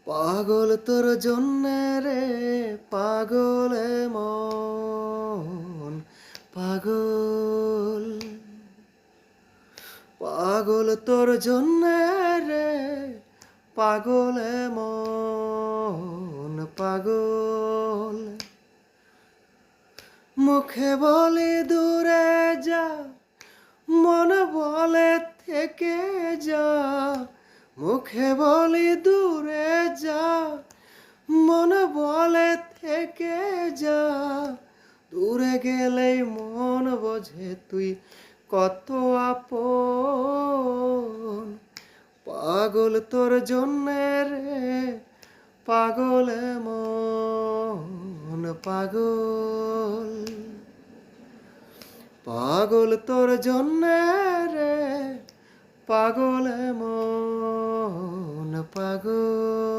পাগল তোর জন্যে রে, পাগল মন পাগল। পাগল তোর জন্যে রে, পাগল মন পাগল। মুখে বলে দূরে যা, মন বলে থেকে যা। মুখে বলি দূরে যা, মন বলে থেকে যা। দূরে গেলেই মন বোঝে তুই কত আপন। পাগল তোর জন্যে রে, পাগল মন পাগল। পাগল তোর জন্যে রে, পাগল মন পাগল।